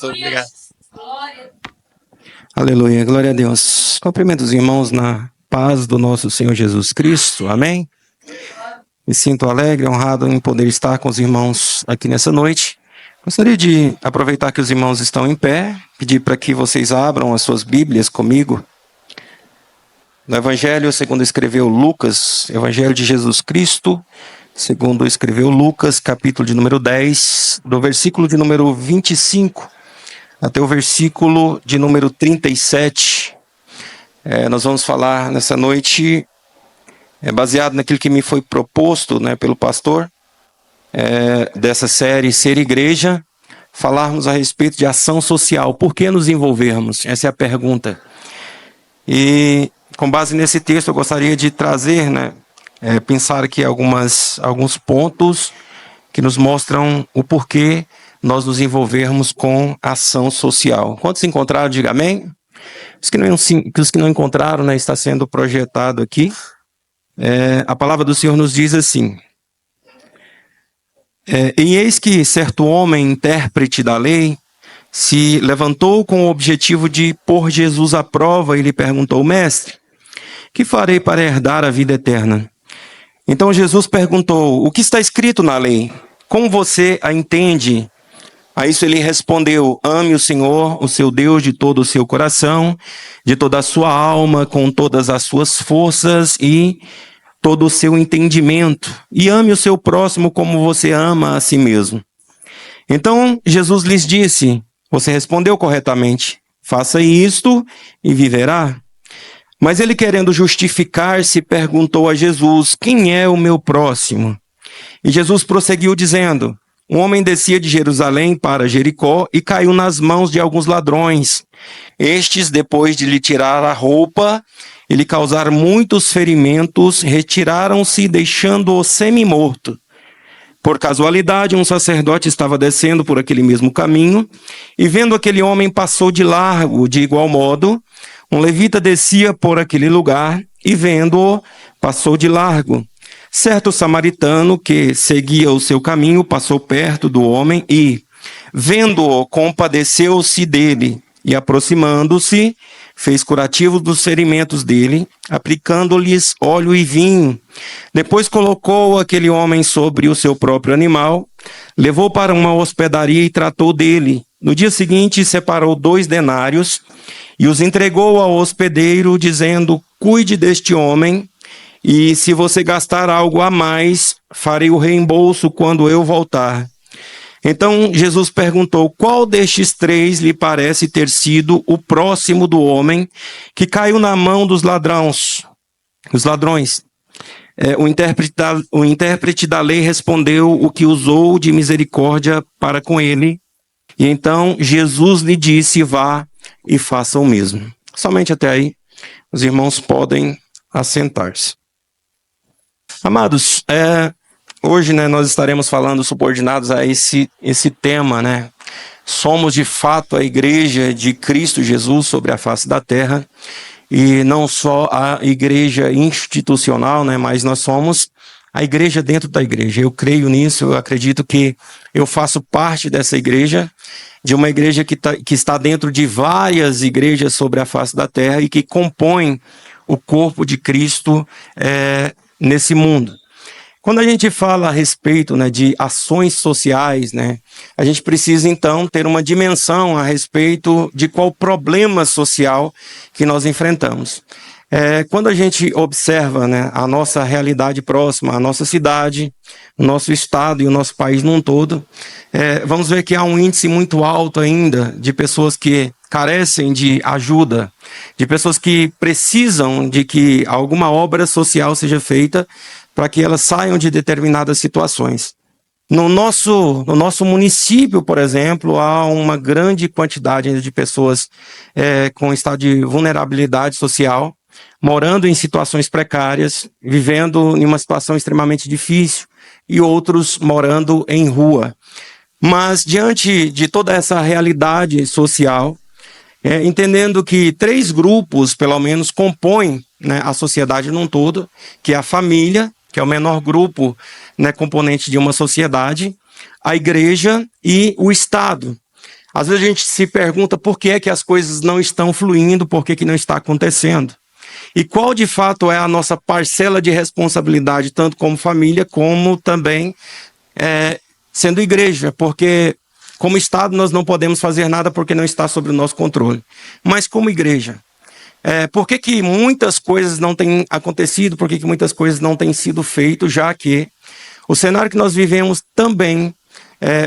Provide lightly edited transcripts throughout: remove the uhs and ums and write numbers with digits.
Obrigado. Aleluia, glória a Deus. Cumprimento os irmãos na paz do nosso Senhor Jesus Cristo, amém? Me sinto alegre, honrado em poder estar com os irmãos aqui nessa noite. Gostaria de aproveitar que os irmãos estão em pé, pedir para que vocês abram as suas Bíblias comigo. No Evangelho segundo escreveu Lucas, Evangelho de Jesus Cristo, segundo escreveu Lucas, capítulo de número 10, do versículo de número 25 até o versículo de número 37. Nós vamos falar nessa noite, baseado naquilo que me foi proposto, pelo pastor, dessa série Ser Igreja, falarmos a respeito de ação social. Por que nos envolvermos? Essa é a pergunta. E com base nesse texto eu gostaria de trazer, pensar aqui alguns pontos que nos mostram o porquê nós nos envolvermos com ação social. Quantos encontraram, diga amém. Os que não encontraram, está sendo projetado aqui. A palavra do Senhor nos diz assim: e eis que certo homem, intérprete da lei, se levantou com o objetivo de pôr Jesus à prova e lhe perguntou: mestre, que farei para herdar a vida eterna? Então Jesus perguntou: o que está escrito na lei? Como você a entende? A isso ele respondeu: ame o Senhor, o seu Deus, de todo o seu coração, de toda a sua alma, com todas as suas forças e todo o seu entendimento. E ame o seu próximo como você ama a si mesmo. Então Jesus lhes disse: você respondeu corretamente. Faça isto e viverá. Mas ele, querendo justificar-se, perguntou a Jesus: quem é o meu próximo? E Jesus prosseguiu dizendo: um homem descia de Jerusalém para Jericó e caiu nas mãos de alguns ladrões. Estes, depois de lhe tirar a roupa e lhe causar muitos ferimentos, retiraram-se, deixando-o semi-morto. Por casualidade, um sacerdote estava descendo por aquele mesmo caminho, e vendo aquele homem, passou de largo. De igual modo, um levita descia por aquele lugar, e vendo-o, passou de largo. Certo samaritano que seguia o seu caminho passou perto do homem e, vendo-o, compadeceu-se dele e, aproximando-se, fez curativo dos ferimentos dele, aplicando-lhes óleo e vinho. Depois colocou aquele homem sobre o seu próprio animal, levou para uma hospedaria e tratou dele. No dia seguinte, separou 2 denários e os entregou ao hospedeiro, dizendo: cuide deste homem, e se você gastar algo a mais, farei o reembolso quando eu voltar. Então Jesus perguntou: qual destes 3 lhe parece ter sido o próximo do homem que caiu na mão dos ladrões? O intérprete da lei respondeu: o que usou de misericórdia para com ele. E então Jesus lhe disse: vá e faça o mesmo. Somente até aí, os irmãos podem assentar-se. Amados, hoje nós estaremos falando subordinados a esse tema, Somos de fato a igreja de Cristo Jesus sobre a face da terra, e não só a igreja institucional, mas nós somos a igreja dentro da igreja. Eu creio nisso, eu acredito que eu faço parte dessa igreja, de uma igreja que está dentro de várias igrejas sobre a face da terra e que compõem o corpo de Cristo nesse mundo. Quando a gente fala a respeito de ações sociais, a gente precisa então ter uma dimensão a respeito de qual problema social que nós enfrentamos. Quando a gente observa a nossa realidade próxima, a nossa cidade, o nosso estado e o nosso país num todo, vamos ver que há um índice muito alto ainda de pessoas que carecem de ajuda, de pessoas que precisam de que alguma obra social seja feita para que elas saiam de determinadas situações. No nosso município, por exemplo, há uma grande quantidade de pessoas com estado de vulnerabilidade social, morando em situações precárias, vivendo em uma situação extremamente difícil, e outros morando em rua. Mas diante de toda essa realidade social, entendendo que 3 grupos, pelo menos, compõem a sociedade num todo, que é a família, que é o menor grupo componente de uma sociedade, a igreja e o Estado. Às vezes a gente se pergunta por que é que as coisas não estão fluindo, por que não está acontecendo. E qual de fato é a nossa parcela de responsabilidade, tanto como família, como também sendo igreja, porque como Estado nós não podemos fazer nada porque não está sob o nosso controle. Mas como igreja, por que muitas coisas não têm acontecido, por que muitas coisas não têm sido feitas, já que o cenário que nós vivemos também,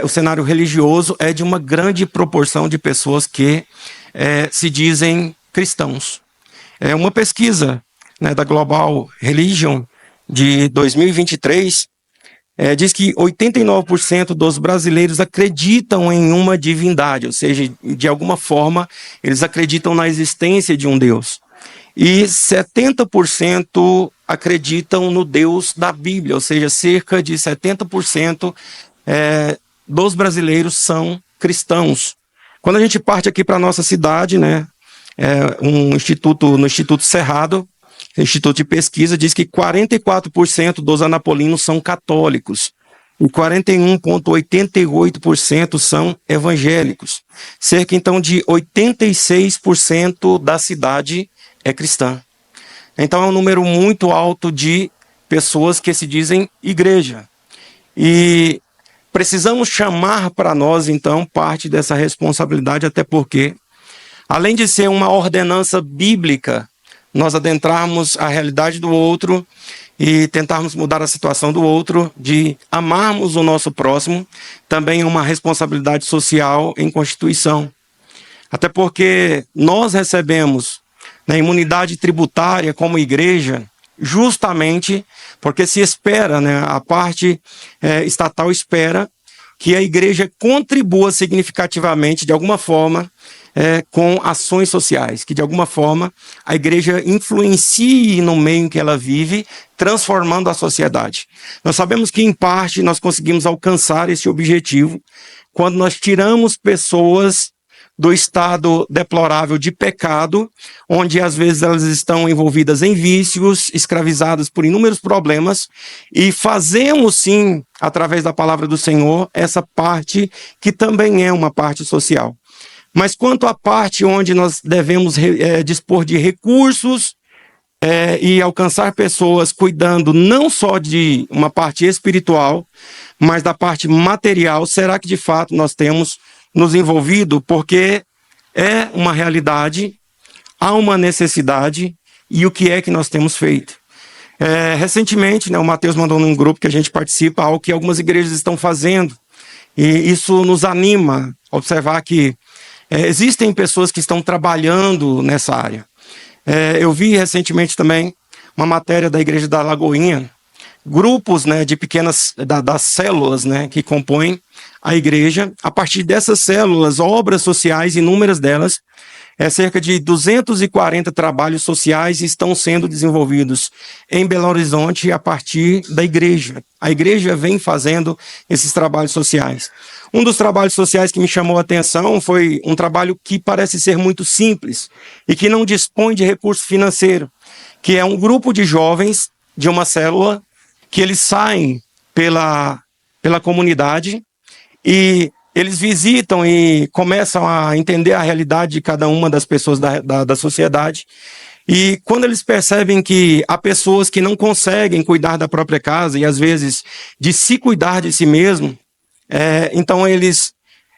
o cenário religioso, é de uma grande proporção de pessoas que se dizem cristãos. Uma pesquisa, né, da Global Religion de 2023 diz que 89% dos brasileiros acreditam em uma divindade, ou seja, de alguma forma eles acreditam na existência de um Deus. E 70% acreditam no Deus da Bíblia, ou seja, cerca de 70% dos brasileiros são cristãos. Quando a gente parte aqui para a nossa cidade, né, no Instituto Cerrado, Instituto de Pesquisa, diz que 44% dos anapolinos são católicos e 41,88% são evangélicos. Cerca, então, de 86% da cidade é cristã. Então, é um número muito alto de pessoas que se dizem igreja. E precisamos chamar para nós, então, parte dessa responsabilidade, até porque, além de ser uma ordenança bíblica, nós adentrarmos a realidade do outro e tentarmos mudar a situação do outro, de amarmos o nosso próximo, também é uma responsabilidade social em Constituição. Até porque nós recebemos na imunidade tributária como igreja, justamente porque se espera, né, a parte estatal espera que a igreja contribua significativamente, de alguma forma, com ações sociais, que de alguma forma a igreja influencie no meio em que ela vive, transformando a sociedade. Nós sabemos que, em parte, nós conseguimos alcançar esse objetivo quando nós tiramos pessoas do estado deplorável de pecado, onde às vezes elas estão envolvidas em vícios, escravizadas por inúmeros problemas, e fazemos sim, através da palavra do Senhor, essa parte que também é uma parte social. Mas quanto à parte onde nós devemos dispor de recursos e alcançar pessoas cuidando não só de uma parte espiritual, mas da parte material, será que de fato nós temos nos envolvido? Porque é uma realidade, há uma necessidade, e o que é que nós temos feito? Recentemente, né, o Mateus mandou num grupo que a gente participa algo que algumas igrejas estão fazendo, e isso nos anima a observar que existem pessoas que estão trabalhando nessa área. Eu vi recentemente também uma matéria da Igreja da Lagoinha, grupos, né, de pequenas, das células, né, que compõem a igreja. A partir dessas células, obras sociais, inúmeras delas, cerca de 240 trabalhos sociais estão sendo desenvolvidos em Belo Horizonte a partir da igreja. A igreja vem fazendo esses trabalhos sociais. Um dos trabalhos sociais que me chamou a atenção foi um trabalho que parece ser muito simples e que não dispõe de recurso financeiro, que é um grupo de jovens de uma célula que eles saem pela comunidade e eles visitam e começam a entender a realidade de cada uma das pessoas da sociedade. E quando eles percebem que há pessoas que não conseguem cuidar da própria casa e às vezes de se cuidar de si mesmo, então eles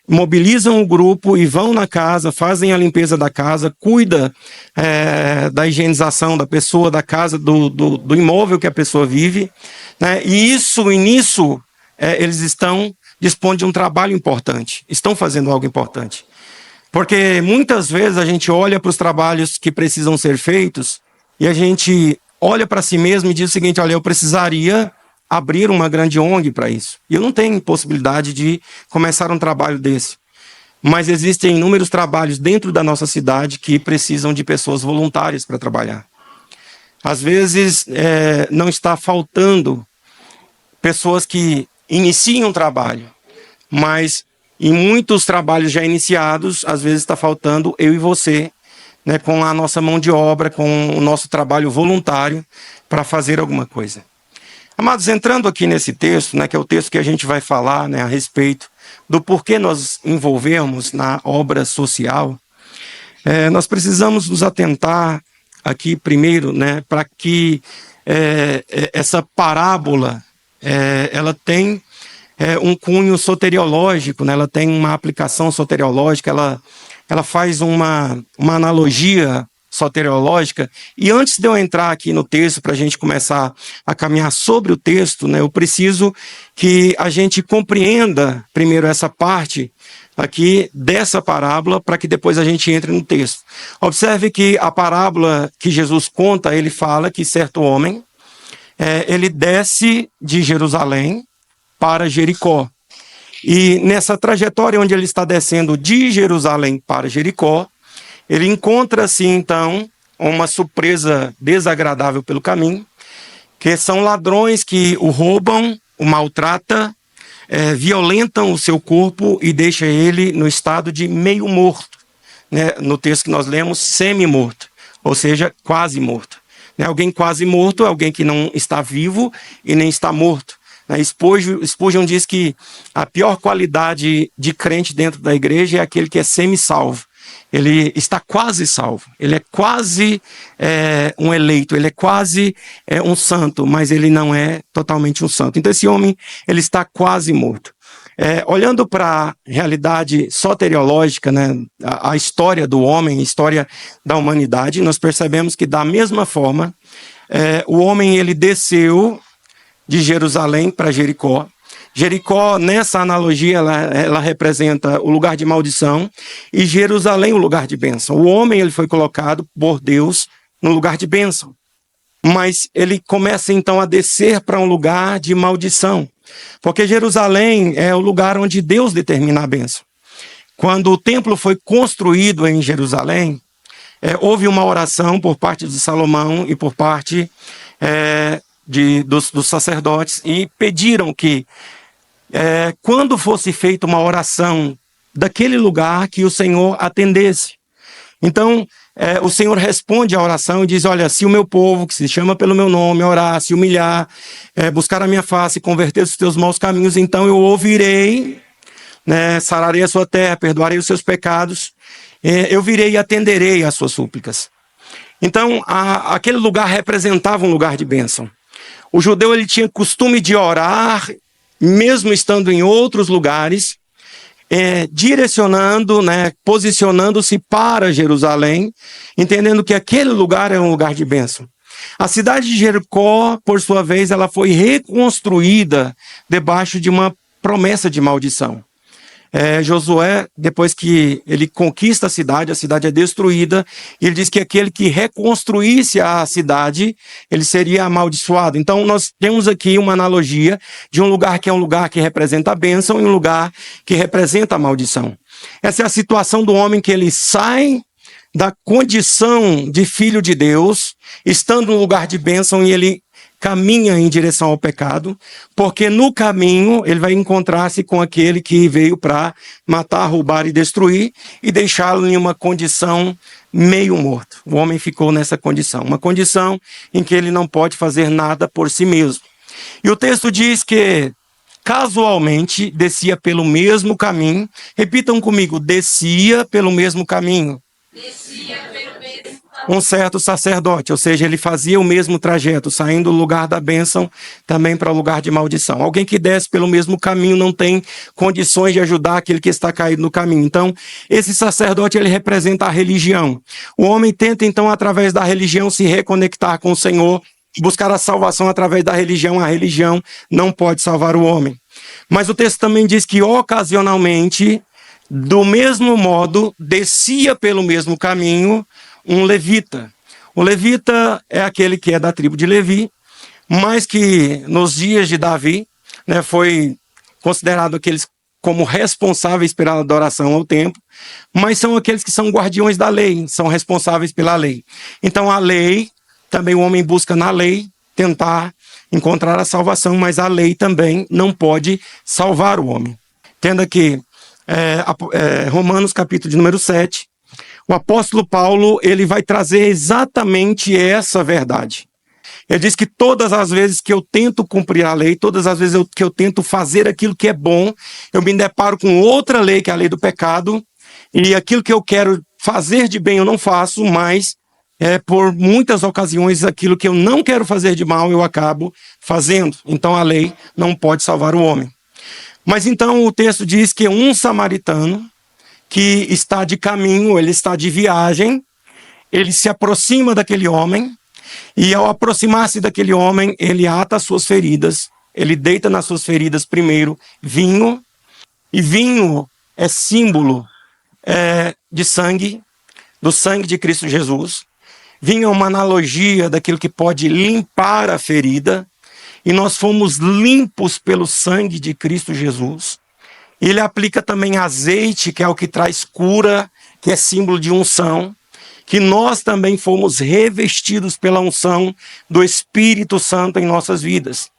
mobilizam o grupo e vão na casa, fazem a limpeza da casa, cuida da higienização da pessoa, da casa, do imóvel que a pessoa vive, né? E nisso eles estão dispondo de um trabalho importante, estão fazendo algo importante. Porque muitas vezes a gente olha para os trabalhos que precisam ser feitos e a gente olha para si mesmo e diz o seguinte: olha, eu precisaria abrir uma grande ONG para isso. E eu não tenho possibilidade de começar um trabalho desse. Mas existem inúmeros trabalhos dentro da nossa cidade que precisam de pessoas voluntárias para trabalhar. Às vezes não está faltando pessoas que iniciam um trabalho, mas em muitos trabalhos já iniciados, às vezes está faltando eu e você, né, com a nossa mão de obra, com o nosso trabalho voluntário para fazer alguma coisa. Amados, entrando aqui nesse texto, né, que é o texto que a gente vai falar, né, a respeito do porquê nós envolvermos na obra social, nós precisamos nos atentar aqui primeiro, né, para que essa parábola ela tem um cunho soteriológico, né, ela tem uma aplicação soteriológica, ela faz uma analogia soteriológica. E antes de eu entrar aqui no texto, para a gente começar a caminhar sobre o texto, né, eu preciso que a gente compreenda primeiro essa parte aqui dessa parábola, para que depois a gente entre no texto. Observe que a parábola que Jesus conta, ele fala que certo homem, ele desce de Jerusalém para Jericó. E nessa trajetória onde ele está descendo de Jerusalém para Jericó, ele encontra-se então uma surpresa desagradável pelo caminho, que são ladrões que o roubam, o maltratam, violentam o seu corpo e deixam ele no estado de meio morto, né? No texto que nós lemos, semi-morto, ou seja, quase morto. Alguém quase morto é alguém que não está vivo e nem está morto. Spurgeon diz que a pior qualidade de crente dentro da igreja é aquele que é semi-salvo. Ele está quase salvo, ele é quase um eleito, ele é quase um santo, mas ele não é totalmente um santo. Então esse homem, ele está quase morto. Olhando para a realidade soteriológica, né, a história do homem, a história da humanidade, nós percebemos que da mesma forma, o homem ele desceu de Jerusalém para Jericó. Jericó, nessa analogia, ela representa o lugar de maldição e Jerusalém o lugar de bênção. O homem ele foi colocado por Deus no lugar de bênção, mas ele começa então a descer para um lugar de maldição, porque Jerusalém é o lugar onde Deus determina a bênção. Quando o templo foi construído em Jerusalém, houve uma oração por parte de Salomão e por parte dos sacerdotes, e pediram que quando fosse feita uma oração daquele lugar, que o Senhor atendesse. Então, o Senhor responde à oração e diz: olha, se o meu povo, que se chama pelo meu nome, orar, se humilhar, buscar a minha face e converter os teus maus caminhos, então eu ouvirei, né, sararei a sua terra, perdoarei os seus pecados, eu virei e atenderei às suas súplicas. Então, aquele lugar representava um lugar de bênção. O judeu ele tinha costume de orar, mesmo estando em outros lugares, direcionando, né, posicionando-se para Jerusalém, entendendo que aquele lugar é um lugar de bênção. A cidade de Jericó, por sua vez, ela foi reconstruída debaixo de uma promessa de maldição. Josué, depois que ele conquista a cidade é destruída, e ele diz que aquele que reconstruísse a cidade, ele seria amaldiçoado. Então nós temos aqui uma analogia de um lugar que é um lugar que representa a bênção e um lugar que representa a maldição. Essa é a situação do homem, que ele sai da condição de filho de Deus, estando no lugar de bênção, e ele caminha em direção ao pecado, porque no caminho ele vai encontrar-se com aquele que veio para matar, roubar e destruir, e deixá-lo em uma condição meio morto. O homem ficou nessa condição, uma condição em que ele não pode fazer nada por si mesmo. E o texto diz que casualmente descia pelo mesmo caminho. Repitam comigo: descia pelo mesmo caminho. Descia pelo mesmo caminho. Um certo sacerdote, ou seja, ele fazia o mesmo trajeto, saindo do lugar da bênção também para o lugar de maldição. Alguém que desce pelo mesmo caminho não tem condições de ajudar aquele que está caído no caminho. Então, esse sacerdote, ele representa a religião. O homem tenta então, através da religião, se reconectar com o Senhor, buscar a salvação através da religião. A religião não pode salvar o homem. Mas o texto também diz que ocasionalmente, do mesmo modo, descia pelo mesmo caminho um levita. O levita é aquele que é da tribo de Levi, mas que nos dias de Davi, né, foi considerado aqueles como responsáveis pela adoração ao templo, mas são aqueles que são guardiões da lei, são responsáveis pela lei. Então a lei, também o homem busca na lei tentar encontrar a salvação, mas a lei também não pode salvar o homem. Entenda que Romanos capítulo de número 7, o apóstolo Paulo, ele vai trazer exatamente essa verdade. Ele diz que todas as vezes que eu tento cumprir a lei, todas as vezes que eu tento fazer aquilo que é bom, eu me deparo com outra lei, que é a lei do pecado, e aquilo que eu quero fazer de bem eu não faço, mas por muitas ocasiões aquilo que eu não quero fazer de mal eu acabo fazendo. Então a lei não pode salvar o homem. Mas então o texto diz que um samaritano que está de caminho, ele está de viagem, ele se aproxima daquele homem, e ao aproximar-se daquele homem, ele ata as suas feridas, ele deita nas suas feridas primeiro vinho, e vinho é símbolo de sangue, do sangue de Cristo Jesus. Vinho é uma analogia daquilo que pode limpar a ferida, e nós fomos limpos pelo sangue de Cristo Jesus. Ele aplica também azeite, que é o que traz cura, que é símbolo de unção, que nós também fomos revestidos pela unção do Espírito Santo em nossas vidas.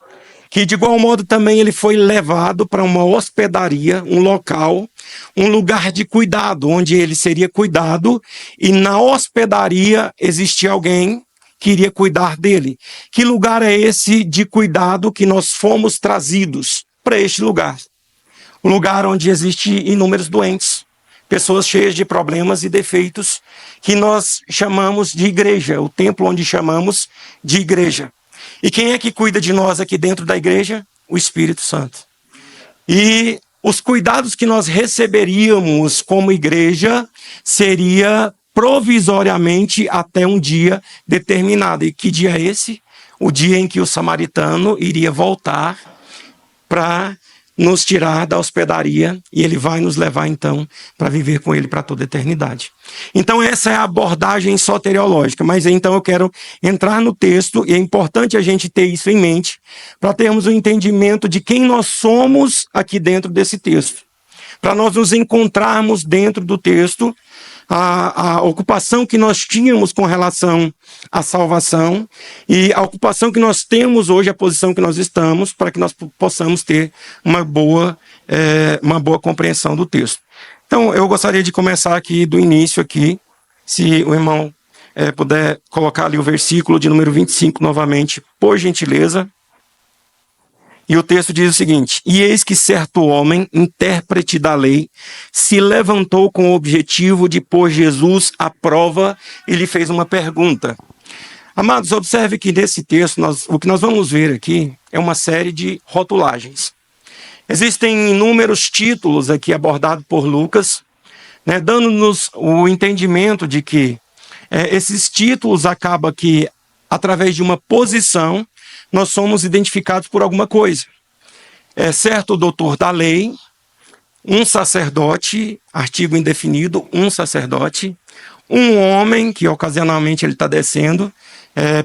Que de igual modo também ele foi levado para uma hospedaria, um local, um lugar de cuidado, onde ele seria cuidado, e na hospedaria existia alguém que iria cuidar dele. Que lugar é esse de cuidado que nós fomos trazidos para este lugar? Um lugar onde existem inúmeros doentes, pessoas cheias de problemas e defeitos, que nós chamamos de igreja, o templo onde chamamos de igreja. E quem é que cuida de nós aqui dentro da igreja? O Espírito Santo. E os cuidados que nós receberíamos como igreja seria provisoriamente até um dia determinado. E que dia é esse? O dia em que o samaritano iria voltar para nos tirar da hospedaria, e ele vai nos levar então para viver com ele para toda a eternidade. Então essa é a abordagem soteriológica, mas então eu quero entrar no texto, e é importante a gente ter isso em mente para termos um entendimento de quem nós somos aqui dentro desse texto, para nós nos encontrarmos dentro do texto, a ocupação que nós tínhamos com relação à salvação e a ocupação que nós temos hoje, a posição que nós estamos, para que nós possamos ter uma boa compreensão do texto. Então, eu gostaria de começar aqui do início aqui, se o irmão puder colocar ali o versículo de número 25 novamente, por gentileza. E o texto diz o seguinte: e eis que certo homem, intérprete da lei, se levantou com o objetivo de pôr Jesus à prova e lhe fez uma pergunta. Amados, observe que nesse texto, o que nós vamos ver aqui é uma série de rotulagens. Existem inúmeros títulos aqui abordados por Lucas, dando-nos o entendimento de que esses títulos acabam que, através de uma posição, nós somos identificados por alguma coisa. É certo doutor da lei, um sacerdote, artigo indefinido, um sacerdote, um homem que ocasionalmente ele está descendo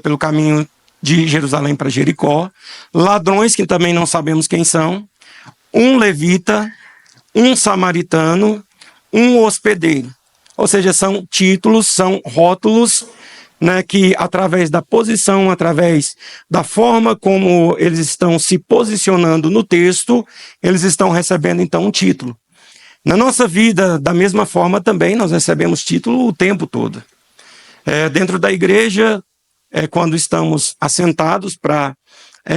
pelo caminho de Jerusalém para Jericó, ladrões que também não sabemos quem são, um levita, um samaritano, um hospedeiro. Ou seja, são títulos, são rótulos, que através da posição, através da forma como eles estão se posicionando no texto, eles estão recebendo então um título. Na nossa vida, da mesma forma também, nós recebemos título o tempo todo. Dentro da igreja, quando estamos assentados para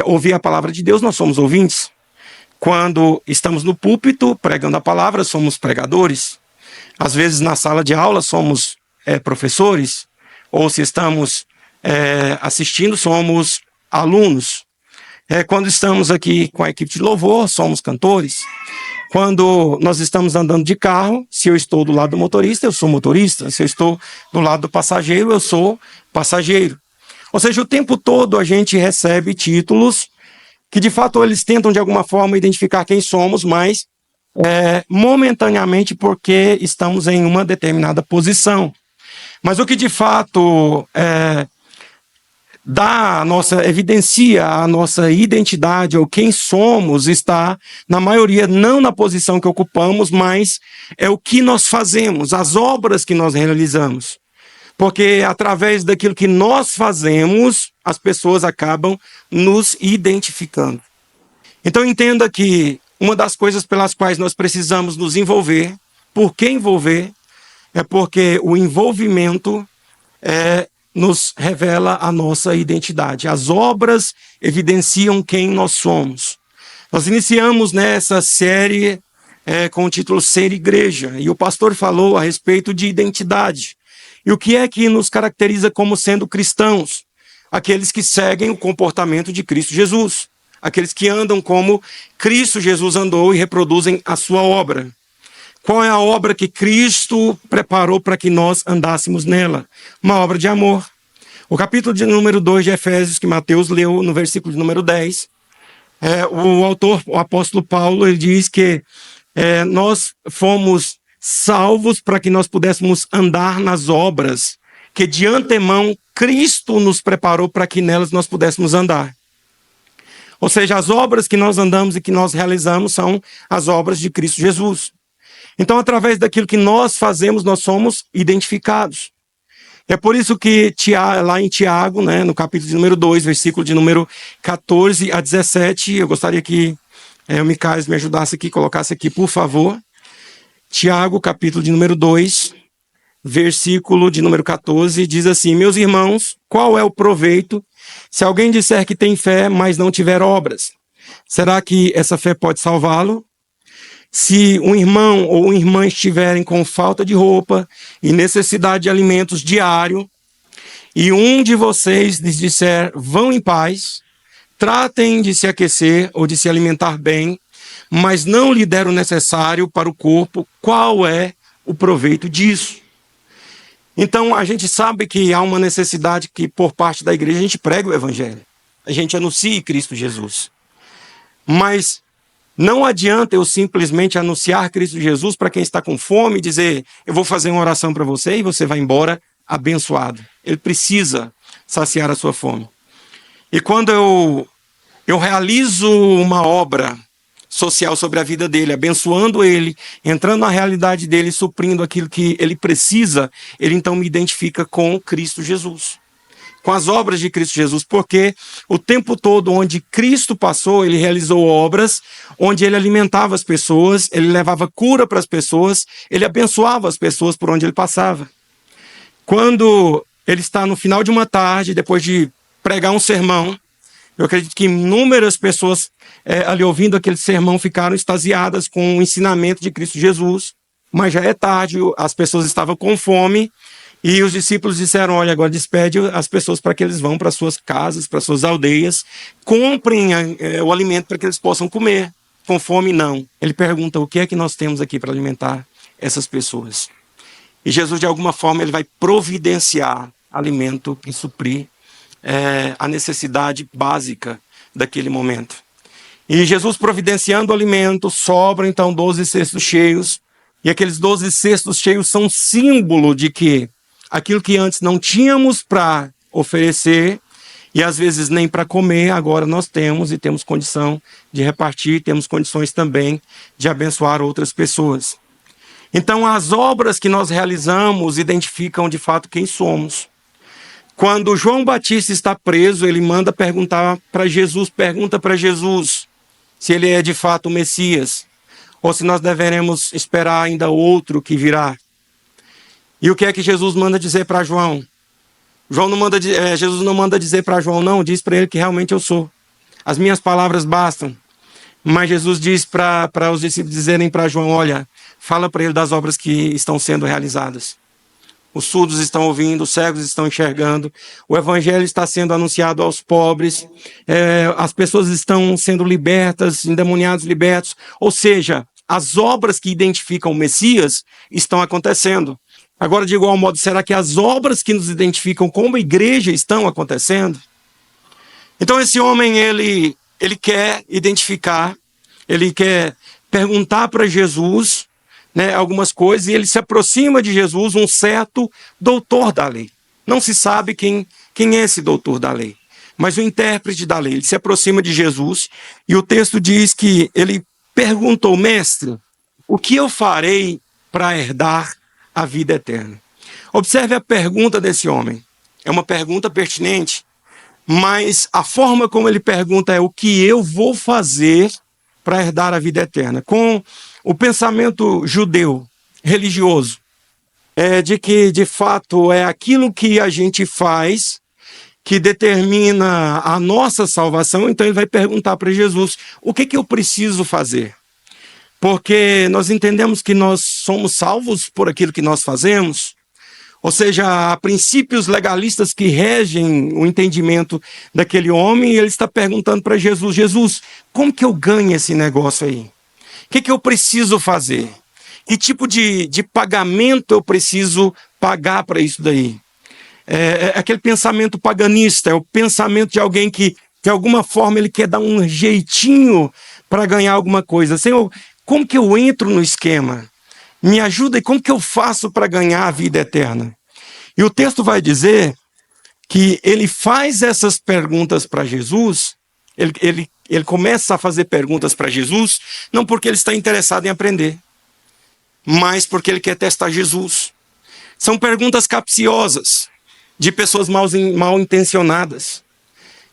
ouvir a palavra de Deus, nós somos ouvintes. Quando estamos no púlpito pregando a palavra, somos pregadores. Às vezes na sala de aula somos professores. Ou se estamos assistindo, somos alunos. Quando estamos aqui com a equipe de louvor, somos cantores. Quando nós estamos andando de carro, se eu estou do lado do motorista, eu sou motorista. Se eu estou do lado do passageiro, eu sou passageiro. Ou seja, o tempo todo a gente recebe títulos que de fato eles tentam de alguma forma identificar quem somos, mas momentaneamente porque estamos em uma determinada posição. Mas o que de fato evidencia a nossa identidade ou quem somos está, na maioria, não na posição que ocupamos, mas é o que nós fazemos, as obras que nós realizamos. Porque através daquilo que nós fazemos, as pessoas acabam nos identificando. Então entenda que uma das coisas pelas quais nós precisamos nos envolver, por que envolver? É porque o envolvimento nos revela a nossa identidade. As obras evidenciam quem nós somos. Nós iniciamos nessa série com o título Ser Igreja, e o pastor falou a respeito de identidade. E o que é que nos caracteriza como sendo cristãos? Aqueles que seguem o comportamento de Cristo Jesus. Aqueles que andam como Cristo Jesus andou e reproduzem a sua obra. Qual é a obra que Cristo preparou para que nós andássemos nela? Uma obra de amor. O capítulo de número 2 de Efésios, que Mateus leu no versículo de número 10, o autor, o apóstolo Paulo, ele diz que nós fomos salvos para que nós pudéssemos andar nas obras que de antemão Cristo nos preparou para que nelas nós pudéssemos andar. Ou seja, as obras que nós andamos e que nós realizamos são as obras de Cristo Jesus. Então, através daquilo que nós fazemos, nós somos identificados. É por isso que lá em Tiago, no capítulo de número 2, versículo de número 14 a 17, eu gostaria que o Micael me ajudasse aqui, colocasse aqui, por favor. Tiago, capítulo de número 2, versículo de número 14, diz assim: meus irmãos, qual é o proveito se alguém disser que tem fé, mas não tiver obras? Será que essa fé pode salvá-lo? Se um irmão ou uma irmã estiverem com falta de roupa e necessidade de alimentos diário, e um de vocês lhes disser, vão em paz, tratem de se aquecer ou de se alimentar bem, mas não lhe der o necessário para o corpo, qual é o proveito disso? Então, a gente sabe que há uma necessidade que, por parte da igreja, a gente prega o evangelho. A gente anuncie Cristo Jesus. Mas não adianta eu simplesmente anunciar Cristo Jesus para quem está com fome e dizer, eu vou fazer uma oração para você e você vai embora abençoado. Ele precisa saciar a sua fome. E quando eu realizo uma obra social sobre a vida dele, abençoando ele, entrando na realidade dele, suprindo aquilo que ele precisa, ele então me identifica com Cristo Jesus, com as obras de Cristo Jesus, porque o tempo todo onde Cristo passou, ele realizou obras, onde ele alimentava as pessoas, ele levava cura para as pessoas, ele abençoava as pessoas por onde ele passava. Quando ele está no final de uma tarde, depois de pregar um sermão, eu acredito que inúmeras pessoas ali ouvindo aquele sermão ficaram extasiadas com o ensinamento de Cristo Jesus, mas já é tarde, as pessoas estavam com fome e os discípulos disseram, olha, agora despede as pessoas para que eles vão para suas casas, para suas aldeias, comprem o alimento para que eles possam comer. Com fome, não. Ele pergunta, o que é que nós temos aqui para alimentar essas pessoas? E Jesus, de alguma forma, ele vai providenciar alimento e suprir a necessidade básica daquele momento. E Jesus providenciando o alimento, sobra então 12 cestos cheios, e aqueles 12 cestos cheios são símbolo de que aquilo que antes não tínhamos para oferecer, e às vezes nem para comer, agora nós temos, e temos condição de repartir, temos condições também de abençoar outras pessoas. Então as obras que nós realizamos identificam de fato quem somos. Quando João Batista está preso, ele manda perguntar para Jesus, pergunta para Jesus se ele é de fato o Messias, ou se nós deveremos esperar ainda outro que virá. E o que é que Jesus manda dizer para João? Jesus não manda dizer para João, não, diz para ele que realmente eu sou. As minhas palavras bastam. Mas Jesus diz para os discípulos dizerem para João, olha, fala para ele das obras que estão sendo realizadas. Os surdos estão ouvindo, os cegos estão enxergando, o evangelho está sendo anunciado aos pobres, as pessoas estão sendo libertas, endemoniados libertos. Ou seja, as obras que identificam o Messias estão acontecendo. Agora, de igual modo, será que as obras que nos identificam como igreja estão acontecendo? Então esse homem, ele quer identificar, ele quer perguntar para Jesus, algumas coisas, e ele se aproxima de Jesus, um certo doutor da lei. Não se sabe quem é esse doutor da lei, mas o intérprete da lei. Ele se aproxima de Jesus e o texto diz que ele perguntou, mestre, o que eu farei para herdar a vida eterna? Observe a pergunta desse homem. É uma pergunta pertinente, mas a forma como ele pergunta é o que eu vou fazer para herdar a vida eterna. Com o pensamento judeu, religioso, é de que, de fato, é aquilo que a gente faz que determina a nossa salvação. Então ele vai perguntar para Jesus, o que eu preciso fazer? Porque nós entendemos que nós somos salvos por aquilo que nós fazemos, ou seja, há princípios legalistas que regem o entendimento daquele homem, e ele está perguntando para Jesus, Jesus, como que eu ganho esse negócio aí? O que eu preciso fazer? Que tipo de pagamento eu preciso pagar para isso daí? É aquele pensamento paganista, é o pensamento de alguém que, de alguma forma, ele quer dar um jeitinho para ganhar alguma coisa. Senhor, como que eu entro no esquema? Me ajuda, e como que eu faço para ganhar a vida eterna? E o texto vai dizer que ele faz essas perguntas para Jesus, ele começa a fazer perguntas para Jesus, não porque ele está interessado em aprender, mas porque ele quer testar Jesus. São perguntas capciosas, de pessoas mal intencionadas,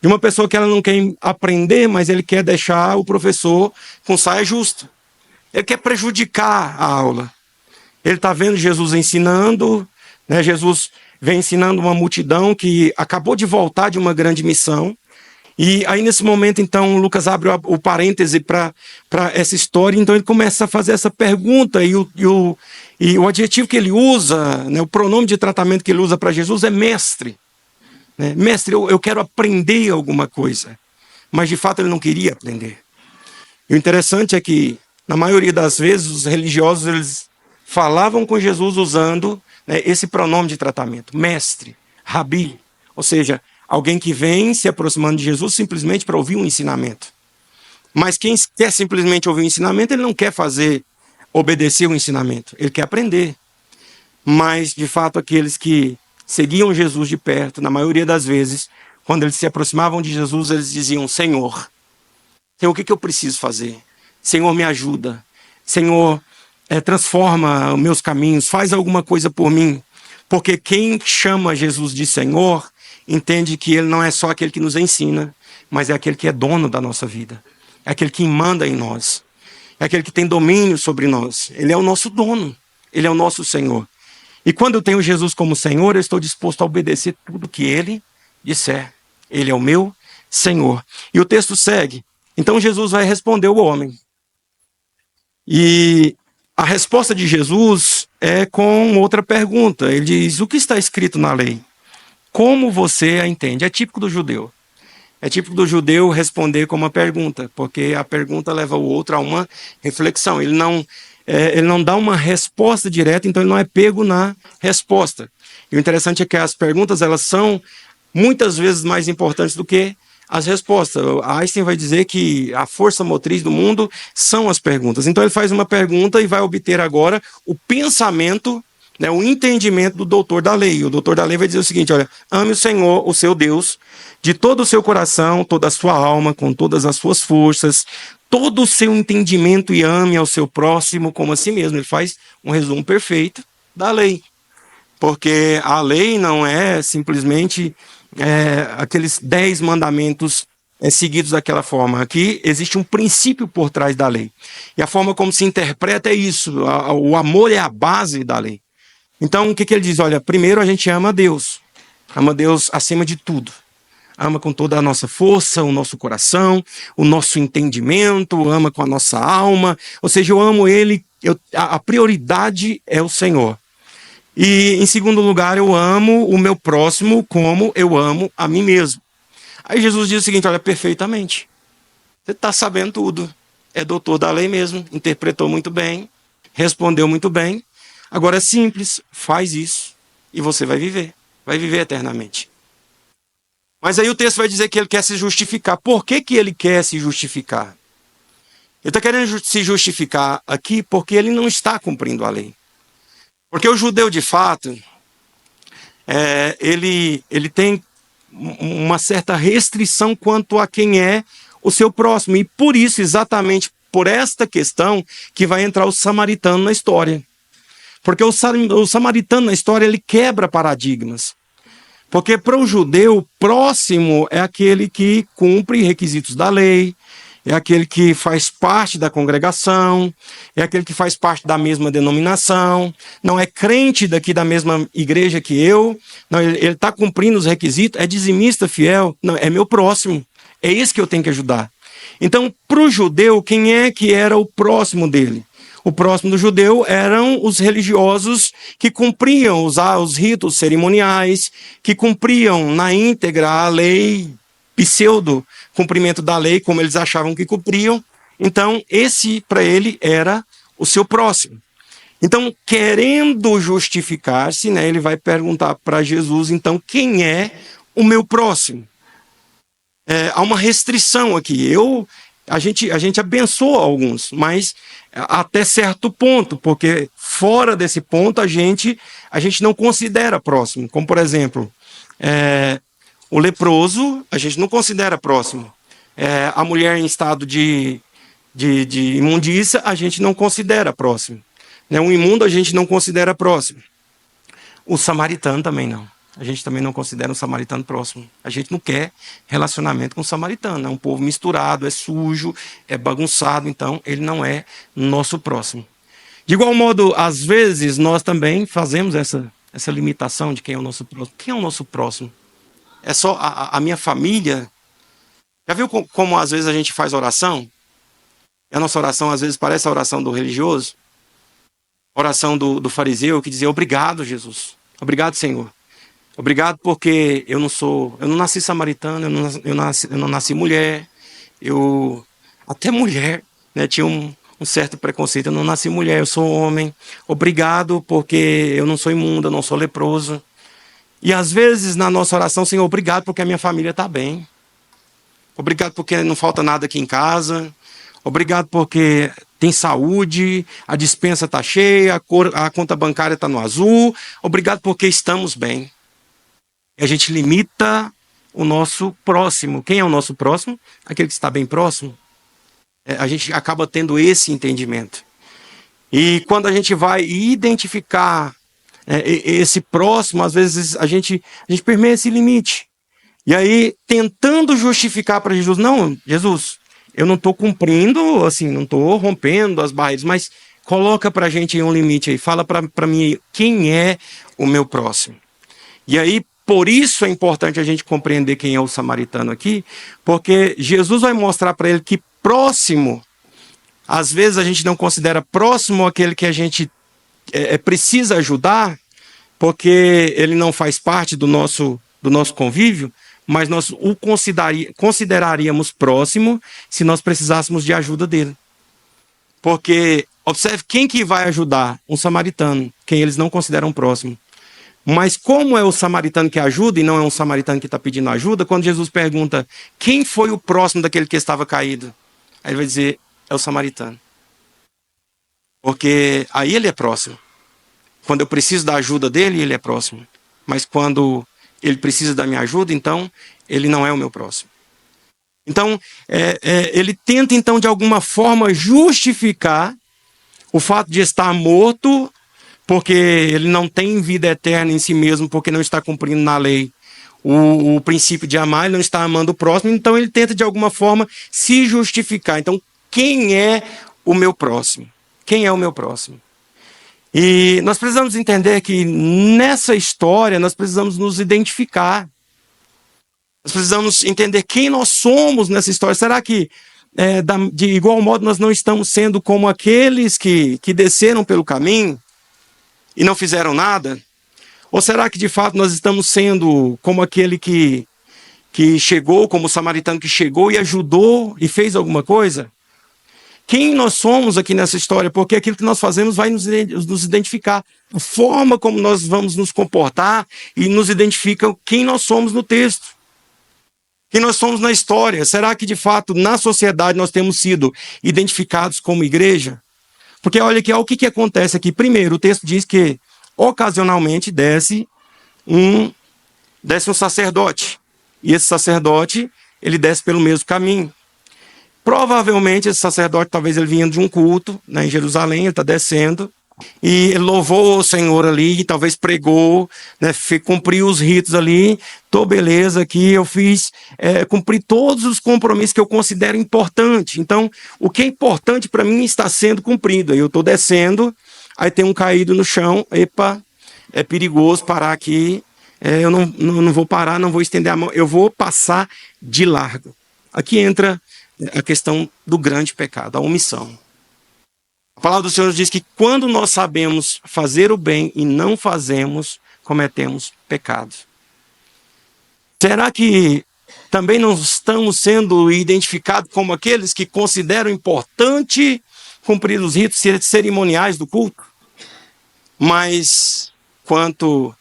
de uma pessoa que ela não quer aprender, mas ele quer deixar o professor com saia justa. Ele quer prejudicar a aula. Ele está vendo Jesus ensinando, né? Jesus vem ensinando uma multidão que acabou de voltar de uma grande missão. E aí, nesse momento, então, Lucas abre o parêntese para essa história. Então, ele começa a fazer essa pergunta. E o adjetivo que ele usa, né, o pronome de tratamento que ele usa para Jesus é mestre. Né? Mestre, eu quero aprender alguma coisa. Mas, de fato, ele não queria aprender. E o interessante é que, na maioria das vezes, os religiosos eles falavam com Jesus usando, né, esse pronome de tratamento. Mestre, rabi. Ou seja, alguém que vem se aproximando de Jesus simplesmente para ouvir um ensinamento. Mas quem quer simplesmente ouvir um ensinamento, ele não quer obedecer o ensinamento. Ele quer aprender. Mas, de fato, aqueles que seguiam Jesus de perto, na maioria das vezes, quando eles se aproximavam de Jesus, eles diziam, Senhor, o que eu preciso fazer? Senhor, me ajuda. Senhor, transforma os meus caminhos, faz alguma coisa por mim. Porque quem chama Jesus de Senhor entende que ele não é só aquele que nos ensina, mas é aquele que é dono da nossa vida. É aquele que manda em nós. É aquele que tem domínio sobre nós. Ele é o nosso dono. Ele é o nosso Senhor. E quando eu tenho Jesus como Senhor, eu estou disposto a obedecer tudo que ele disser. Ele é o meu Senhor. E o texto segue. Então Jesus vai responder o homem. E a resposta de Jesus é com outra pergunta. Ele diz, o que está escrito na lei? Como você a entende? É típico do judeu. É típico do judeu responder com uma pergunta, porque a pergunta leva o outro a uma reflexão. Ele não dá uma resposta direta, então ele não é pego na resposta. E o interessante é que as perguntas elas são muitas vezes mais importantes do que as respostas. Einstein vai dizer que a força motriz do mundo são as perguntas. Então ele faz uma pergunta e vai obter agora o pensamento, né, o entendimento do doutor da lei. O doutor da lei vai dizer o seguinte, olha, ame o Senhor, o seu Deus, de todo o seu coração, toda a sua alma, com todas as suas forças, todo o seu entendimento e ame ao seu próximo como a si mesmo. Ele faz um resumo perfeito da lei. Porque a lei não é simplesmente aqueles 10 mandamentos seguidos daquela forma. Aqui existe um princípio por trás da lei. E a forma como se interpreta é isso. O amor é a base da lei. Então, o que ele diz? Olha, primeiro a gente ama a Deus. Ama a Deus acima de tudo. Ama com toda a nossa força, o nosso coração, o nosso entendimento, ama com a nossa alma. Ou seja, eu amo Ele, a prioridade é o Senhor. E, em segundo lugar, eu amo o meu próximo como eu amo a mim mesmo. Aí Jesus diz o seguinte, olha, perfeitamente. Você está sabendo tudo. É doutor da lei mesmo, interpretou muito bem, respondeu muito bem. Agora é simples, faz isso e você vai viver eternamente. Mas aí o texto vai dizer que ele quer se justificar. Por que ele quer se justificar? Ele está querendo se justificar aqui porque ele não está cumprindo a lei. Porque o judeu, de fato, ele tem uma certa restrição quanto a quem é o seu próximo. E por isso, exatamente por esta questão, que vai entrar o samaritano na história. Porque o samaritano na história, ele quebra paradigmas. Porque para o judeu, próximo é aquele que cumpre requisitos da lei, é aquele que faz parte da congregação, é aquele que faz parte da mesma denominação, não é crente daqui da mesma igreja que eu, não, ele está cumprindo os requisitos, é dizimista fiel, não, é meu próximo, é esse que eu tenho que ajudar. Então, para o judeu, quem é que era o próximo dele? O próximo do judeu eram os religiosos que cumpriam os ritos cerimoniais, que cumpriam na íntegra a lei, pseudo cumprimento da lei, como eles achavam que cumpriam. Então, esse para ele era o seu próximo. Então, querendo justificar-se, né, ele vai perguntar para Jesus, então, quem é o meu próximo? Há uma restrição aqui. A gente abençoa alguns, mas até certo ponto, porque fora desse ponto a gente não considera próximo. Como, por exemplo, o leproso, a gente não considera próximo. A mulher em estado de imundícia, a gente não considera próximo. Um imundo, a gente não considera próximo. O samaritano também não. A gente também não considera um samaritano próximo. A gente não quer relacionamento com o samaritano. É um povo misturado, é sujo, é bagunçado, então ele não é nosso próximo. De igual modo, às vezes, nós também fazemos essa limitação de quem é o nosso próximo. Quem é o nosso próximo? É só a minha família? Já viu como às vezes a gente faz oração? E a nossa oração às vezes parece a oração do religioso? A oração do fariseu que dizia: obrigado, Jesus. Obrigado, Senhor. Obrigado porque eu não nasci samaritano, eu não nasci mulher, até mulher, né, tinha um certo preconceito, eu não nasci mulher, eu sou homem. Obrigado porque eu não sou imundo, eu não sou leproso. E às vezes na nossa oração, Senhor, obrigado porque a minha família está bem. Obrigado porque não falta nada aqui em casa. Obrigado porque tem saúde, a despensa está cheia, a conta bancária está no azul. Obrigado porque estamos bem. E a gente limita o nosso próximo. Quem é o nosso próximo? Aquele que está bem próximo. A gente acaba tendo esse entendimento. E quando a gente vai identificar esse próximo, às vezes a gente permeia esse limite. E aí, tentando justificar para Jesus, não, Jesus, eu não estou cumprindo, assim, não estou rompendo as barreiras, mas coloca para a gente um limite aí, fala para mim quem é o meu próximo. E aí, por isso é importante a gente compreender quem é o samaritano aqui, porque Jesus vai mostrar para ele que próximo, às vezes a gente não considera próximo aquele que a gente precisa ajudar, porque ele não faz parte do nosso convívio, mas nós o consideraríamos próximo se nós precisássemos de ajuda dele. Porque, observe, quem que vai ajudar? Um samaritano, quem eles não consideram próximo. Mas como é o samaritano que ajuda e não é um samaritano que está pedindo ajuda, quando Jesus pergunta quem foi o próximo daquele que estava caído, aí ele vai dizer, é o samaritano. Porque aí ele é próximo. Quando eu preciso da ajuda dele, ele é próximo. Mas quando ele precisa da minha ajuda, então ele não é o meu próximo. Então, ele tenta, então, de alguma forma, justificar o fato de estar morto, porque ele não tem vida eterna em si mesmo, porque não está cumprindo na lei o princípio de amar, ele não está amando o próximo, então ele tenta de alguma forma se justificar. Então, quem é o meu próximo? Quem é o meu próximo? E nós precisamos entender que nessa história nós precisamos nos identificar. Nós precisamos entender quem nós somos nessa história. Será que de igual modo nós não estamos sendo como aqueles que desceram pelo caminho e não fizeram nada? Ou será que de fato nós estamos sendo como aquele que chegou, como o samaritano que chegou e ajudou e fez alguma coisa? Quem nós somos aqui nessa história? Porque aquilo que nós fazemos vai nos identificar. A forma como nós vamos nos comportar e nos identifica quem nós somos no texto. Quem nós somos na história. Será que de fato na sociedade nós temos sido identificados como igreja? Porque olha aqui, olha o que acontece aqui. Primeiro, o texto diz que ocasionalmente desce um sacerdote. E esse sacerdote, ele desce pelo mesmo caminho. Provavelmente esse sacerdote, talvez ele vinha de um culto, né, em Jerusalém, ele está descendo. e louvou o Senhor ali, talvez pregou, né, cumpriu os ritos ali, tô beleza aqui, eu fiz, cumpri todos os compromissos que eu considero importante. Então, o que é importante para mim está sendo cumprido. Aí eu tô descendo, aí tem um caído no chão, epa, é perigoso parar aqui, eu não vou parar, não vou estender a mão, eu vou passar de largo. Aqui entra a questão do grande pecado, a omissão. A palavra do Senhor diz que quando nós sabemos fazer o bem e não fazemos, cometemos pecados. Será que também não estamos sendo identificados como aqueles que consideram importante cumprir os ritos cerimoniais do culto? Mas quanto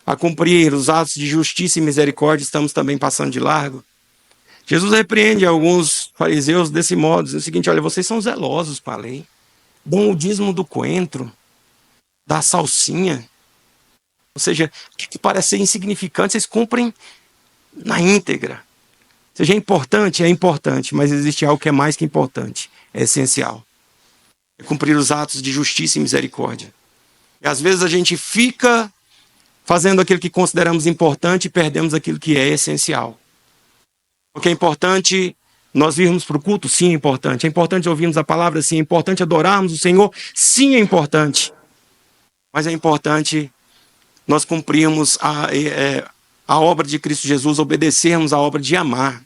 a cumprir os atos de justiça e misericórdia, estamos também passando de largo? Jesus repreende alguns fariseus desse modo, dizendo o seguinte: olha, vocês são zelosos com a lei. Dão o dízimo do coentro, da salsinha. Ou seja, o que parece ser insignificante, vocês cumprem na íntegra. Ou seja, é importante, mas existe algo que é mais que importante, é essencial. É cumprir os atos de justiça e misericórdia. E às vezes a gente fica fazendo aquilo que consideramos importante e perdemos aquilo que é essencial. Porque é importante nós virmos para o culto? Sim, é importante. É importante ouvirmos a palavra? Sim, é importante adorarmos o Senhor? Sim, é importante. Mas é importante nós cumprirmos a obra de Cristo Jesus, obedecermos a obra de amar.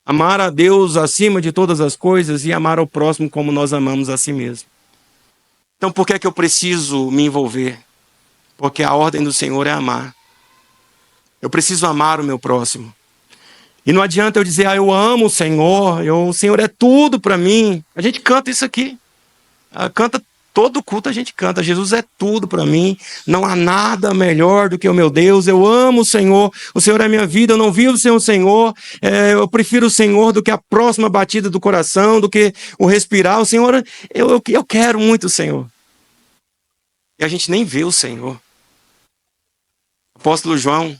Amar a Deus acima de todas as coisas e amar ao próximo como nós amamos a si mesmo. Então, por que é que eu preciso me envolver? Porque a ordem do Senhor é amar. Eu preciso amar o meu próximo. E não adianta eu dizer, eu amo o Senhor, o Senhor é tudo para mim. A gente canta isso aqui. Canta todo culto, a gente canta, Jesus é tudo para mim. Não há nada melhor do que o meu Deus. Eu amo o Senhor é a minha vida, eu não vivo sem o Senhor. Eu prefiro o Senhor do que a próxima batida do coração, do que o respirar. O Senhor, eu quero muito o Senhor. E a gente nem vê o Senhor. O apóstolo João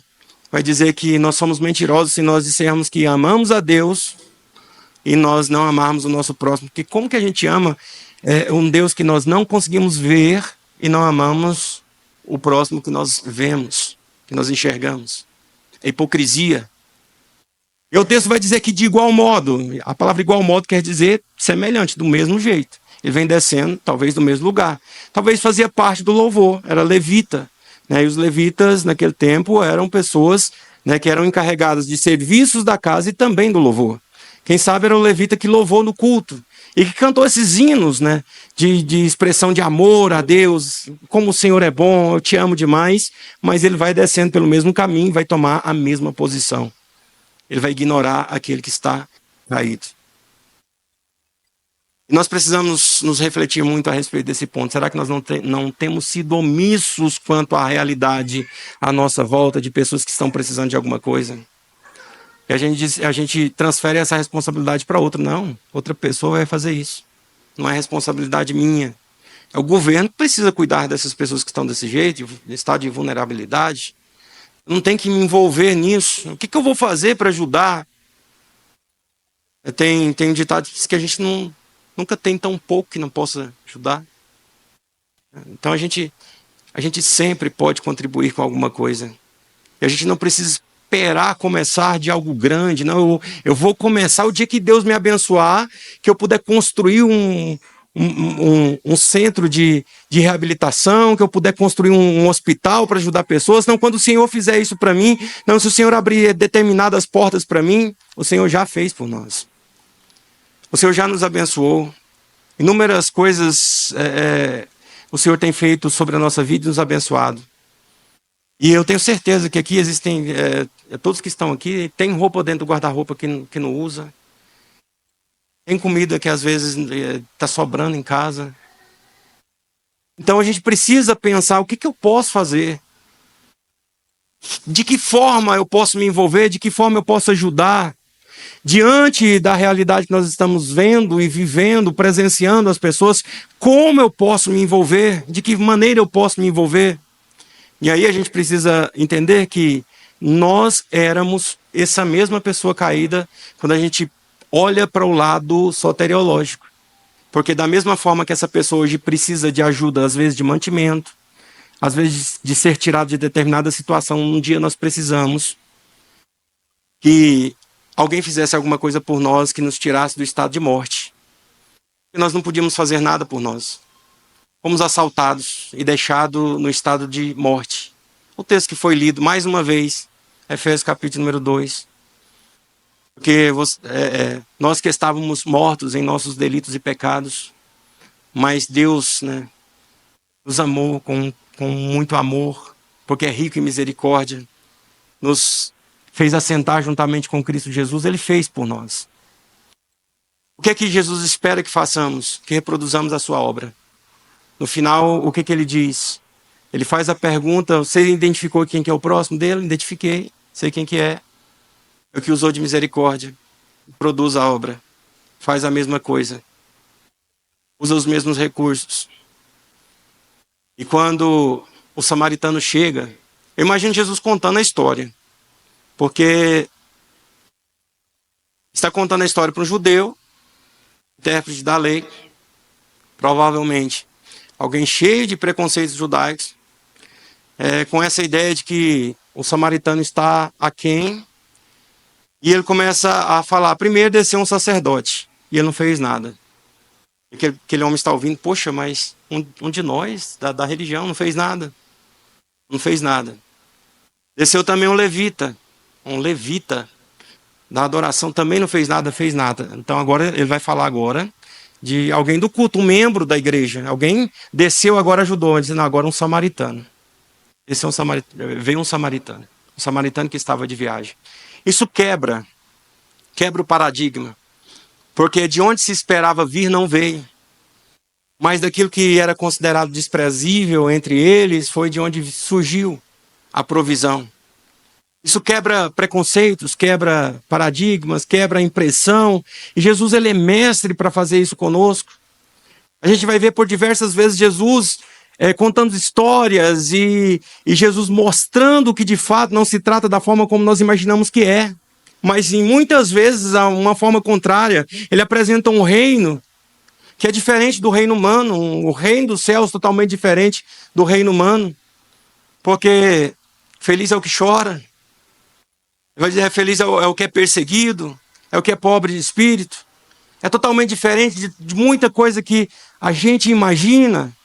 vai dizer que nós somos mentirosos se nós dissermos que amamos a Deus e nós não amarmos o nosso próximo. Porque como que a gente ama um Deus que nós não conseguimos ver e não amamos o próximo que nós vemos, que nós enxergamos? É hipocrisia. E o texto vai dizer que de igual modo, a palavra igual modo quer dizer semelhante, do mesmo jeito. Ele vem descendo, talvez do mesmo lugar. Talvez fazia parte do louvor, era levita. E os levitas, naquele tempo, eram pessoas que eram encarregadas de serviços da casa e também do louvor. Quem sabe era o levita que louvou no culto e que cantou esses hinos de expressão de amor a Deus, como o Senhor é bom, eu te amo demais, mas ele vai descendo pelo mesmo caminho, vai tomar a mesma posição. Ele vai ignorar aquele que está caído. Nós precisamos nos refletir muito a respeito desse ponto. Será que nós não temos sido omissos quanto à realidade à nossa volta de pessoas que estão precisando de alguma coisa? E a gente transfere essa responsabilidade para outra. Não, outra pessoa vai fazer isso. Não é responsabilidade minha. É o governo que precisa cuidar dessas pessoas que estão desse jeito, em estado de vulnerabilidade. Não tem que me envolver nisso. O que eu vou fazer para ajudar? Tem um ditado que a gente nunca tem tão pouco que não possa ajudar. Então a gente sempre pode contribuir com alguma coisa. E a gente não precisa esperar começar de algo grande. Não, eu vou começar o dia que Deus me abençoar, que eu puder construir um centro de reabilitação, que eu puder construir um hospital para ajudar pessoas. Não, quando o Senhor fizer isso para mim, não, se o Senhor abrir determinadas portas para mim, o Senhor já fez por nós. O Senhor já nos abençoou. Inúmeras coisas o Senhor tem feito sobre a nossa vida e nos abençoado. E eu tenho certeza que aqui existem, todos que estão aqui, tem roupa dentro do guarda-roupa que não usa. Tem comida que às vezes está sobrando em casa. Então a gente precisa pensar o que eu posso fazer. De que forma eu posso me envolver, de que forma eu posso ajudar. Diante da realidade que nós estamos vendo e vivendo, presenciando as pessoas, como eu posso me envolver? De que maneira eu posso me envolver? E aí a gente precisa entender que nós éramos essa mesma pessoa caída quando a gente olha para o lado soteriológico. Porque da mesma forma que essa pessoa hoje precisa de ajuda, às vezes de mantimento, às vezes de ser tirado de determinada situação, um dia nós precisamos que alguém fizesse alguma coisa por nós que nos tirasse do estado de morte. E nós não podíamos fazer nada por nós. Fomos assaltados e deixados no estado de morte. O texto que foi lido mais uma vez, Efésios capítulo número 2. Porque nós que estávamos mortos em nossos delitos e pecados, mas Deus, né, nos amou com muito amor, porque é rico em misericórdia, nos fez assentar juntamente com Cristo Jesus. Ele fez por nós. O que é que Jesus espera que façamos? Que reproduzamos a sua obra. No final, o que é que ele diz? Ele faz a pergunta: você identificou quem que é o próximo dele? Identifiquei, sei quem que é. É o que usou de misericórdia. Produz a obra. Faz a mesma coisa. Usa os mesmos recursos. E quando o samaritano chega, eu imagino Jesus contando a história. Porque está contando a história para um judeu, intérprete da lei, provavelmente alguém cheio de preconceitos judaicos, com essa ideia de que o samaritano está aquém, e ele começa a falar: primeiro desceu um sacerdote, e ele não fez nada. E aquele homem está ouvindo: poxa, mas um de nós, da religião, não fez nada. Não fez nada. Desceu também um levita da adoração, também não fez nada, fez nada. Então agora ele vai falar agora de alguém do culto, um membro da igreja. Alguém desceu agora, ajudou, dizendo: agora um samaritano. Veio um samaritano que estava de viagem. Isso quebra o paradigma, porque de onde se esperava vir não veio, mas daquilo que era considerado desprezível entre eles foi de onde surgiu a provisão. Isso quebra preconceitos, quebra paradigmas, quebra a impressão, e Jesus, ele é mestre para fazer isso conosco. A gente vai ver por diversas vezes Jesus contando histórias e Jesus mostrando que de fato não se trata da forma como nós imaginamos que é, mas em muitas vezes a uma forma contrária. Ele apresenta um reino que é diferente do reino humano, o reino dos céus totalmente diferente do reino humano, porque feliz é o que chora. Ele vai dizer: feliz é o que é perseguido, é o que é pobre de espírito. É totalmente diferente de muita coisa que a gente imagina.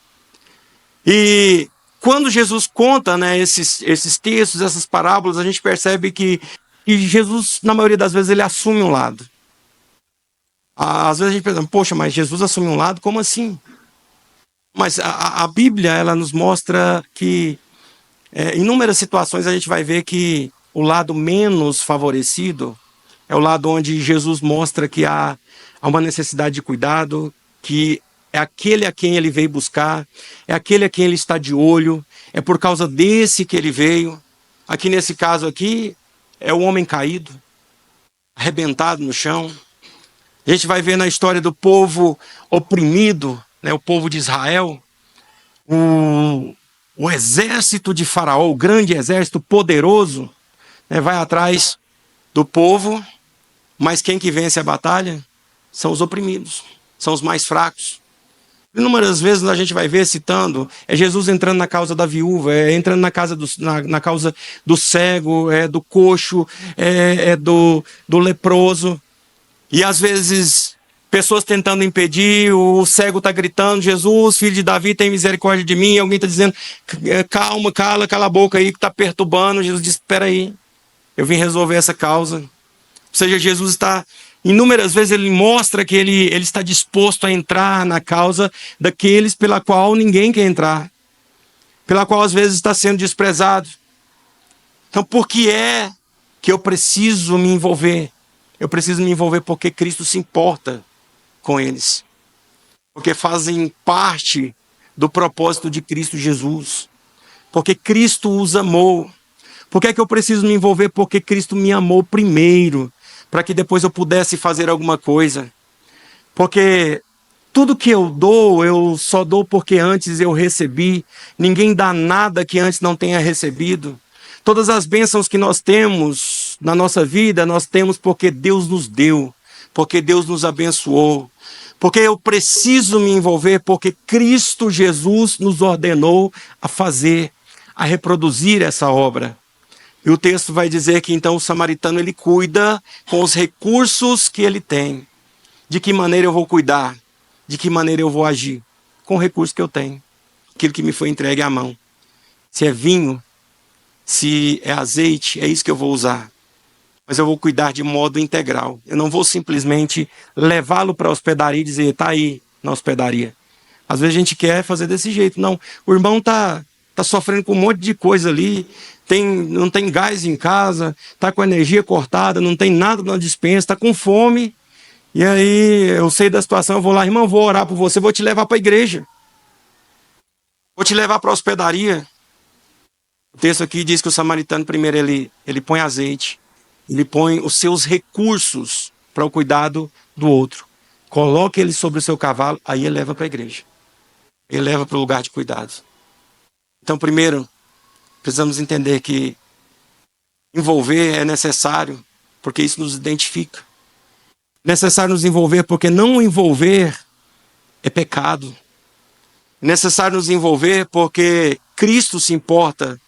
E quando Jesus conta, né, esses textos, essas parábolas, a gente percebe que Jesus, na maioria das vezes, ele assume um lado. Às vezes a gente pensa: poxa, mas Jesus assume um lado? Como assim? Mas a Bíblia, ela nos mostra que em inúmeras situações a gente vai ver que o lado menos favorecido é o lado onde Jesus mostra que há uma necessidade de cuidado, que é aquele a quem ele veio buscar, é aquele a quem ele está de olho, é por causa desse que ele veio. Aqui nesse caso aqui, é o homem caído, arrebentado no chão. A gente vai ver na história do povo oprimido, né, o povo de Israel, o exército de Faraó, o grande exército poderoso, né, vai atrás do povo, mas quem que vence a batalha são os oprimidos, são os mais fracos. Inúmeras vezes a gente vai ver citando, Jesus entrando na causa da viúva, entrando na causa do cego, do coxo, do leproso. E às vezes pessoas tentando impedir, o cego está gritando: Jesus, filho de Davi, tem misericórdia de mim. E alguém está dizendo: calma, cala a boca aí que está perturbando. Jesus diz: espera aí, eu vim resolver essa causa. Ou seja, Jesus está, inúmeras vezes ele mostra que ele está disposto a entrar na causa daqueles pela qual ninguém quer entrar, pela qual às vezes está sendo desprezado. Então, por que é que eu preciso me envolver? Eu preciso me envolver porque Cristo se importa com eles, porque fazem parte do propósito de Cristo Jesus, porque Cristo os amou. Por que é que eu preciso me envolver? Porque Cristo me amou primeiro, para que depois eu pudesse fazer alguma coisa. Porque tudo que eu dou, eu só dou porque antes eu recebi. Ninguém dá nada que antes não tenha recebido. Todas as bênçãos que nós temos na nossa vida, nós temos porque Deus nos deu, porque Deus nos abençoou, Porque eu preciso me envolver, porque Cristo Jesus nos ordenou a fazer, a reproduzir essa obra. E o texto vai dizer que então o samaritano ele cuida com os recursos que ele tem. De que maneira eu vou cuidar? De que maneira eu vou agir? Com o recurso que eu tenho. Aquilo que me foi entregue à mão. Se é vinho, se é azeite, é isso que eu vou usar. Mas eu vou cuidar de modo integral. Eu não vou simplesmente levá-lo para a hospedaria e dizer, está aí na hospedaria. Às vezes a gente quer fazer desse jeito. Não, o irmão está sofrendo com um monte de coisa ali, não tem gás em casa, está com a energia cortada, não tem nada na despensa, está com fome. E aí eu sei da situação, eu vou lá, irmão, vou orar por você, vou te levar para a igreja. Vou te levar para a hospedaria. O texto aqui diz que o samaritano primeiro ele põe azeite, ele põe os seus recursos para o cuidado do outro. Coloca ele sobre o seu cavalo, aí ele leva para a igreja. Ele leva para o lugar de cuidados. Então, primeiro, precisamos entender que envolver é necessário, porque isso nos identifica. Necessário nos envolver, porque não envolver é pecado. Necessário nos envolver, porque Cristo se importa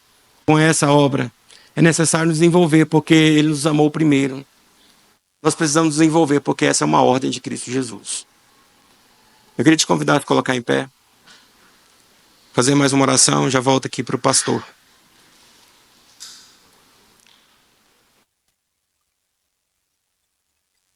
com essa obra. É necessário nos envolver, porque Ele nos amou primeiro. Nós precisamos nos envolver, porque essa é uma ordem de Cristo Jesus. Eu queria te convidar a colocar em pé. Fazer mais uma oração, já volto aqui para o pastor.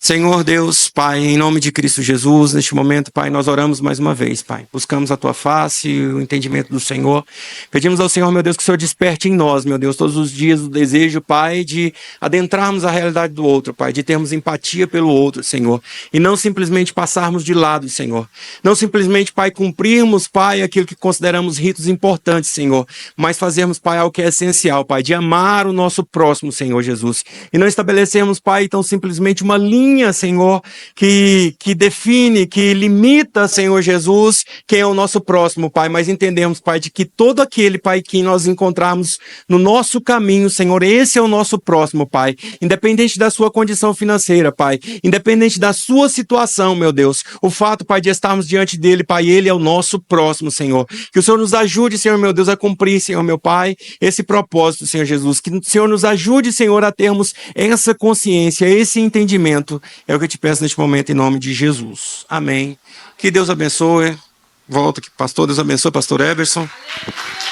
Senhor Deus, Pai, em nome de Cristo Jesus, neste momento, Pai, nós oramos mais uma vez, Pai. Buscamos a Tua face, o entendimento do Senhor. Pedimos ao Senhor, meu Deus, que o Senhor desperte em nós, meu Deus, todos os dias o desejo, Pai, de adentrarmos a realidade do outro, Pai, de termos empatia pelo outro, Senhor. E não simplesmente passarmos de lado, Senhor. Não simplesmente, Pai, cumprirmos, Pai, aquilo que consideramos ritos importantes, Senhor. Mas fazermos, Pai, algo que é essencial, Pai, de amar o nosso próximo, Senhor Jesus. E não estabelecermos, Pai, então simplesmente uma linha, Senhor, que define, que limita, Senhor Jesus, quem é o nosso próximo, Pai, mas entendemos, Pai, de que todo aquele, Pai, que nós encontrarmos no nosso caminho, Senhor, esse é o nosso próximo, Pai, independente da sua condição financeira, Pai, independente da sua situação, meu Deus, o fato, Pai, de estarmos diante dele, Pai, ele é o nosso próximo, Senhor, que o Senhor nos ajude, Senhor, meu Deus, a cumprir, Senhor, meu Pai, esse propósito, Senhor Jesus, que o Senhor nos ajude, Senhor, a termos essa consciência, esse entendimento. É o que eu te peço neste momento em nome de Jesus. Amém. Que Deus abençoe. Volta aqui, pastor. Deus abençoe, pastor Everson.